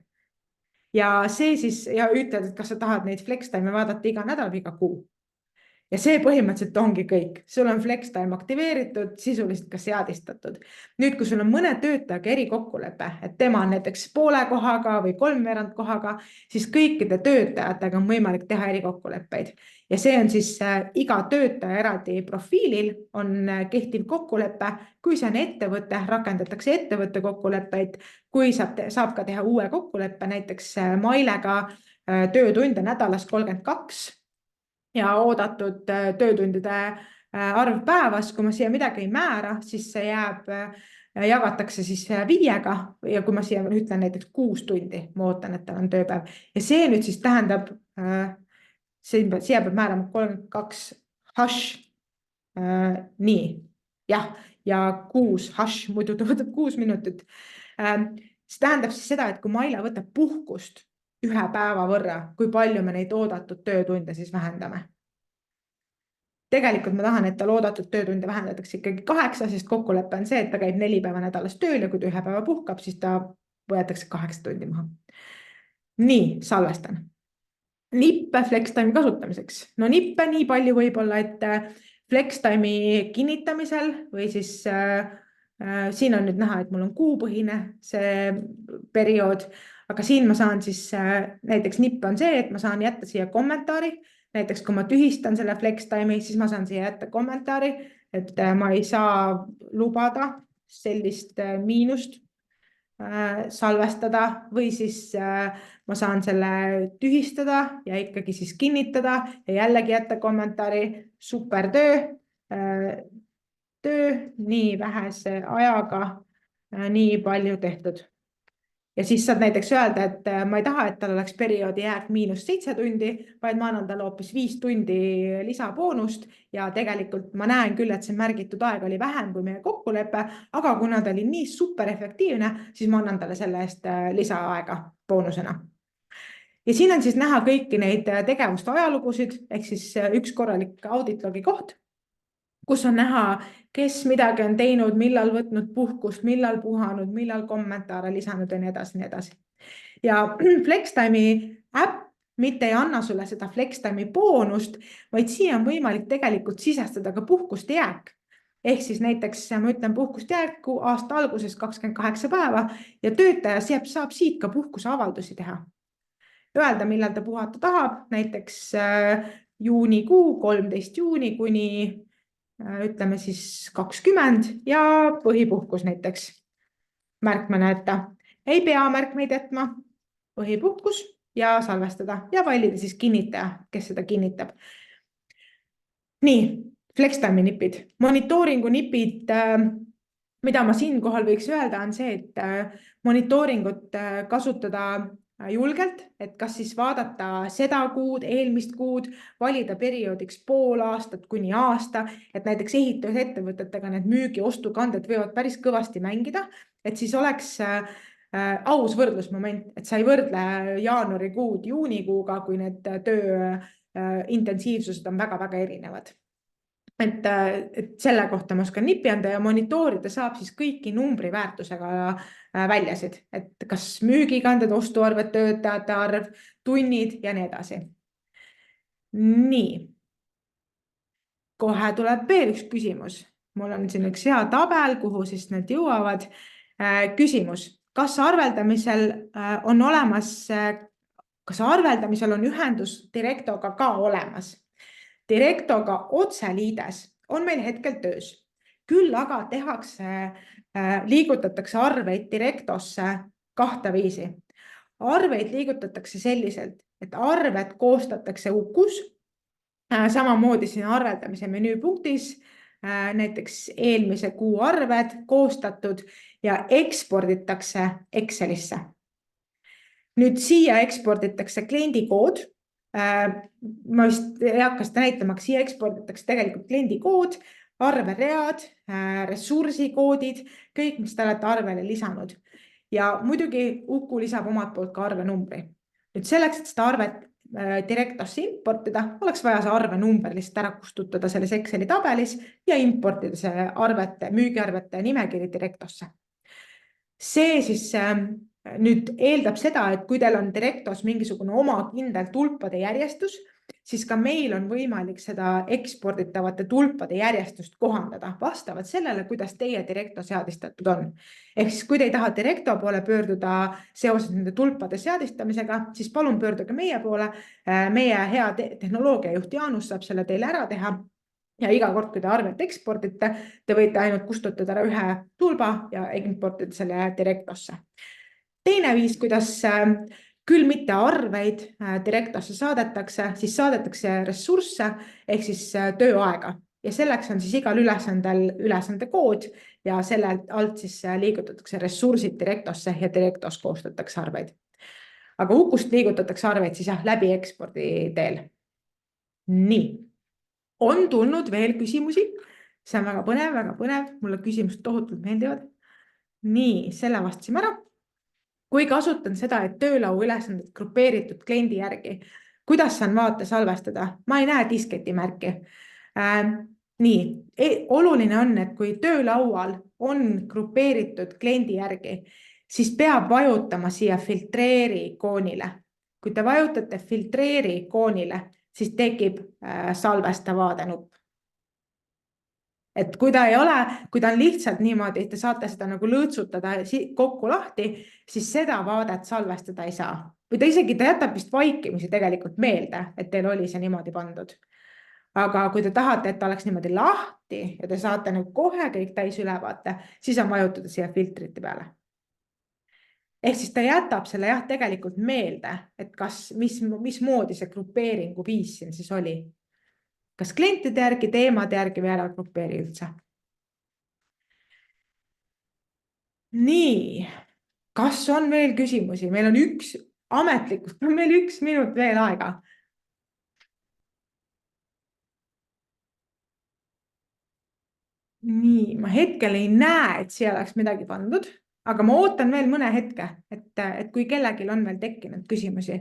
A: Ja see siis ja ütled, et kas sa tahad neid FlexTime'i vaadata iga nädal või iga kuu. Ja see põhimõtteliselt ongi kõik. Sul on FlexTime aktiveeritud, sisuliselt ka seadistatud. Nüüd, kui sul on mõne töötajaga erikokkulepe, et tema on näiteks poole kohaga või 3/4 kohaga, siis kõikide töötajatega on võimalik teha erikokkuleppeid. Ja see on siis iga töötaja eraldi profiilil on kehtiv kokkulepe. Kui see on ettevõte, rakendatakse ettevõtte kokkuleppeid. Kui saab ka teha uue kokkuleppe, näiteks Mailega töötunde nädalas 32, ja oodatud töötundide arv päevas, kui ma siia midagi ei määra, siis see jagatakse siis 5-ga ja kui ma siia ütlen näiteks 6 tundi, ma ootan, et tal on tööpäev. Ja see nüüd siis tähendab, siia peab määrama 32 hash, nii, jah, ja 6 hash, muidu ta võtab 6 minutit. See tähendab siis seda, et kui Maila võtab puhkust ühe päeva võrra, kui palju me neid oodatud töötunde siis vähendame. Tegelikult ma tahan, et tal oodatud töötunde vähendatakse ikkagi 8, sest kokkulepe on see, et ta käib 4 päeva nädalas tööl ja kui ta 1 päeva puhkab, siis ta võetakse 8 tundi maha. Nii, salvestan. Nippe FlexTime'i kasutamiseks. No nippe nii palju võib-olla, et FlexTime'i kinnitamisel või siis siin on nüüd näha, et mul on kuupõhine see periood, aga siin ma saan siis näiteks nippe on see, et ma saan jätta siia kommentaari. Näiteks kui ma tühistan selle FlexTime'i, siis ma saan siia jätta kommentaari, et ma ei saa lubada sellist miinust salvestada või siis ma saan selle tühistada ja ikkagi siis kinnitada ja jällegi jätta kommentaari. Super töö, nii vähese ajaga, nii palju tehtud. Ja siis saad näiteks öelda, et ma ei taha, et tal oleks perioodi jääb -7 tundi, vaid ma annan talle hoopis 5 tundi lisaboonust ja tegelikult ma näen küll, et see märgitud aeg oli vähem kui meie kokkulepe, aga kuna ta oli nii super efektiivne, siis ma annan talle selle eest lisaaega boonusena. Ja siin on siis näha kõiki neid tegevuste ajalugusid, ehk siis üks korralik auditlogi koht. kus on näha, kes midagi on teinud, millal võtnud puhkust, millal puhanud, millal kommentaare lisanud ja nii edasi, nii edasi. Ja FlexTime'i äpp mitte ei anna sulle seda FlexTime'i boonust, vaid siia on võimalik tegelikult sisestada ka puhkuste jääk. Ehk siis näiteks ma ütlen puhkust jääku aasta alguses 28 päeva ja töötaja saab siit ka puhkuseavaldusi teha. Öelda, millal ta puhata tahab, näiteks juunikuu, 13 juuni kuni ütleme siis 20 ja põhipuhkus näiteks märkmena jätta. Ei pea märkmeid jätma, põhipuhkus ja salvestada ja valida siis kinnitaja, kes seda kinnitab. Nii, FlexTime'i nipid, monitooringu nipid, mida ma siinkohal võiks öelda, on see, et monitooringut kasutada julgelt, et kas siis vaadata seda kuud, eelmist kuud, valida perioodiks pool aastat kuni aasta, et näiteks ehitusettevõtetega need müügi-ostukanded võivad päris kõvasti mängida, et siis oleks aus võrdlusmoment, et sa ei võrdle jaanuarikuud juunikuuga, kui need töö intensiivsused on väga-väga erinevad. Et selle kohta ma oskan nipi anda ja monitoorida saab siis kõiki numbriväärtusega väljasid, et kas müügikanded, ostuarved, töötajate arv, tunnid ja nii edasi. Nii. Kohe tuleb veel üks küsimus. Mul on siin üks hea tabel, kuhu siis need jõuavad. Küsimus, kas arveldamisel on olemas, kas arveldamisel on ühendus Directoga ka olemas? Directoga otseliides on meil hetkel töös. Küll aga liigutatakse arveid Directosse kahte viisi. Arveid liigutatakse selliselt, et arved koostatakse ukus, samamoodi siin arveldamise menüüpunktis, näiteks eelmise kuu arved koostatud ja eksporditakse Excelisse. Nüüd siia eksporditakse kliendikood. Ma vist ei hakka seda näitama, aga siia eksporditakse tegelikult kliendikood, arveread, ressursikoodid, kõik, mis te olete arvele lisanud. Ja muidugi Uku lisab omalt poolt ka arvenumbri. Nüüd selleks, et seda arvet Directosse importida, oleks vaja see arvenumber lihtsalt ära kustutada selles Exceli tabelis ja importida see müügiarvete nimekiri Directosse. See siis nüüd eeldab seda, et kui teil on Directos mingisugune oma kindel tulpade järjestus, siis ka meil on võimalik seda eksporditavate tulpade järjestust kohandada vastavalt sellele, kuidas teie Directo seadistatud on. Ehk siis, kui te ei taha Directo poole pöörduda seoses nende tulpade seadistamisega, siis palun pöörduge meie poole. Meie hea tehnoloogiajuht Jaanus saab selle teile ära teha. Ja iga kord, kui te arvet ekspordite, te võite ainult kustutada ära ühe tulba ja importida selle Directosse. Teine viis, kuidas küll mitte arveid Directosse saadetakse, siis saadetakse ressursse ehk siis tööaega. Ja selleks on siis igal ülesandel ülesande kood ja selle alt siis liigutatakse ressursid Directosse ja Directos koostatakse arveid. Aga Ukust liigutatakse arveid siis läbi ekspordi teel. Nii. On tulnud veel küsimusi. See on väga põnev. Mulle küsimused tohutult meeldivad. Nii, selle vastasime ära. Kui kasutan seda, et töölau ülesanded grupeeritud kliendi järgi, kuidas saan vaate salvestada? Ma ei näe disketi märki. Nii, oluline on, et kui töölaual on grupeeritud kliendi järgi, siis peab vajutama siia filtreeri ikoonile. Kui te vajutate filtreeri ikoonile, siis tekib salvesta vaadenupp. Et kui ta on lihtsalt niimoodi, et te saate seda nagu lõõtsutada kokku lahti, siis seda vaadet salvestada ei saa. Või ta jätab vist vaikimisi tegelikult meelde, et teil oli see niimoodi pandud. Aga kui te tahate, et ta oleks niimoodi lahti ja te saate nagu kohe kõik täis ülevaate, siis on vajutada siia filtrite peale. Ehk siis ta jätab selle tegelikult meelde, et mismoodi see grupeeringu viis siin siis oli. Kas klientide järgi, teemade järgi või ära grupeeri üldse? Nii, kas on veel küsimusi? Meil on ametlikult, meil 1 minut veel aega. Nii, ma hetkel ei näe, et siia oleks midagi pandud, aga ma ootan veel mõne hetke, et kui kellelgi on veel tekkinud küsimusi.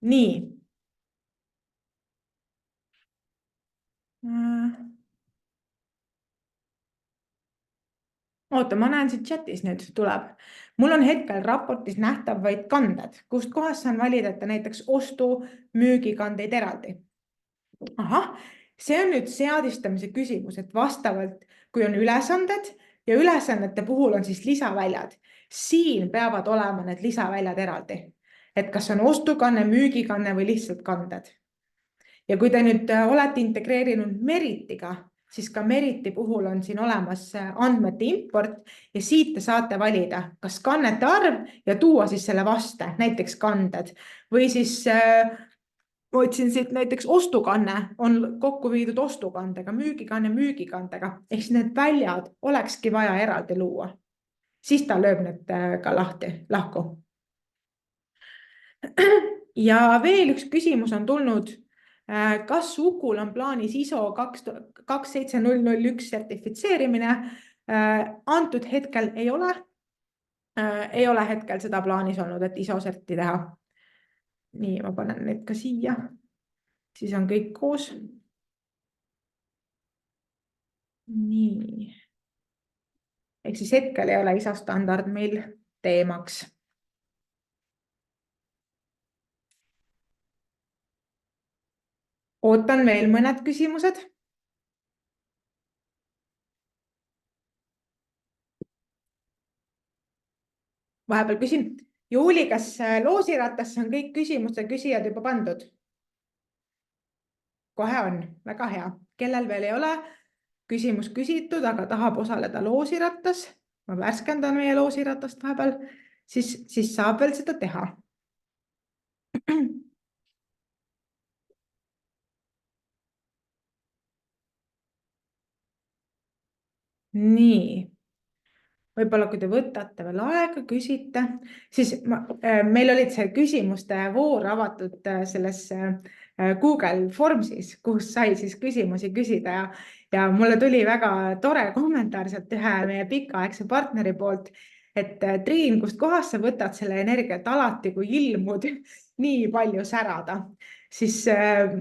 A: Nii, oota, ma näen siit chatis nüüd tuleb. Mul on hetkel raportis nähtav vaid kanded, kust kohast saan valida, et näiteks ostu müügikandeid eraldi. Ahah, see on nüüd seadistamise küsimus, et vastavalt, kui on ülesanded ja ülesannete puhul on siis lisaväljad, siin peavad olema need lisaväljad eraldi. Et kas on ostukanne, müügikanne või lihtsalt kanded. Ja kui te nüüd olete integreerinud Meritiga, siis ka Meriti puhul on siin olemas andmete import ja siit te saate valida, kas kannete arv ja tuua siis selle vaste, näiteks kanded või siis ma otsin siit näiteks ostukanne on kokku viidud ostukandega, müügikanne müügikandega, ehk need väljad olekski vaja eraldi luua. Siis ta lööb need ka lahku. Ja veel üks küsimus on tulnud. Kas Ukul on plaanis ISO 27001 sertifitseerimine? Antud hetkel ei ole. Ei ole hetkel seda plaanis olnud, et ISO serti teha. Nii, ma panen need ka siia. Siis on kõik koos. Nii. Ehk siis hetkel ei ole ISO standard meil teemaks. Ootan veel mõned küsimused. Vahepeal küsin. Juuli, kas loosirattasse on kõik küsimuste küsijad juba pandud? Kohe on, väga hea. Kellel veel ei ole küsimus küsitud, aga tahab osaleda loosirattas, ma värskendan meie loosiratast vahepeal, siis saab veel seda teha. Nii. Võib-olla kui te võtate veel aega, küsite, siis meil olid see küsimuste voor avatud selles Google Formsis, kus sai siis küsimusi küsida ja mulle tuli väga tore kommentaar sealt ühe meie pikaaegse partneri poolt, et Triin, kust kohast sa võtad selle energiat alati, kui ilmud nii palju särada, siis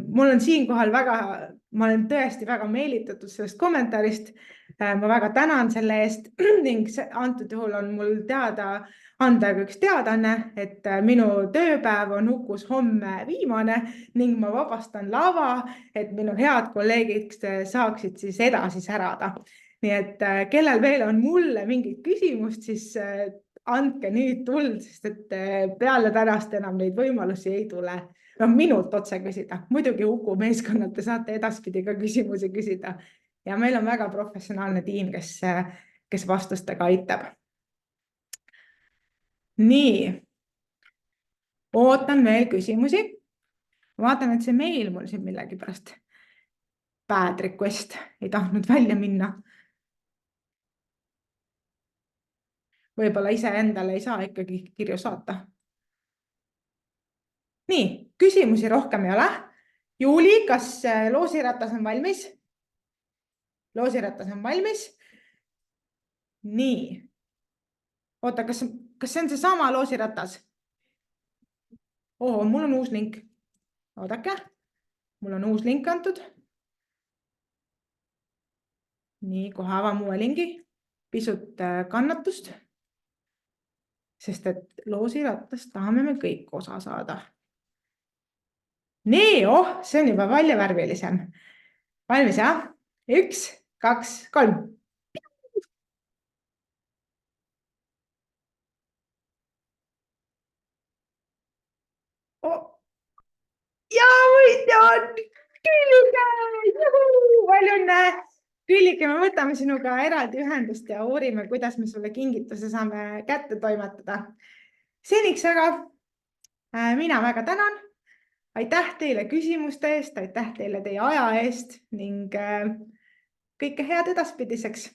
A: mul on siinkohal ma olen tõesti väga meelitatud sellest kommentaarist. Ma väga tänan selle eest ning antud juhul on mul teada anda üks teadanne, et minu tööpäev on Ukus homme viimane ning ma vabastan lava, et minu head kolleegid saaksid siis edasi särada. Nii et kellel veel on mulle mingit küsimust, siis andke nüüd tuld, sest et peale tänast enam neid võimalusi ei tule. No minult otse küsida. Muidugi Uku meeskonnalt te saate edaspidi ka küsimusi küsida. Ja meil on väga professionaalne tiim, kes vastustega aitab. Nii. Ootan veel küsimusi. Vaatan, et see meil mul siin millegi pärast bad request ei tahtnud välja minna. Võib-olla ise endale ei saa ikkagi kirju saata. Nii, küsimusi rohkem ei ole. Juuli, kas loosiratas on valmis? Loosiratas on valmis. Nii. Oota, kas see on see sama loosiratas? Mul on uus link. Oodake. Mul on uus link antud. Nii, kohe avan uue lingi. Pisut kannatust. Sest et loosirattast tahame me kõik osa saada. Nii, see on juba palju värvilisem. Valmis, jah? 1, 2, 3. Ja võitja on Küllike! Palju õnne! Küllike, me võtame sinuga eraldi ühendust ja uurime, kuidas me sulle kingituse saame kätte toimetada. Seniks aga mina väga tänan. Aitäh teile küsimuste eest, aitäh teile teie aja eest ning kõike head edaspidiseks.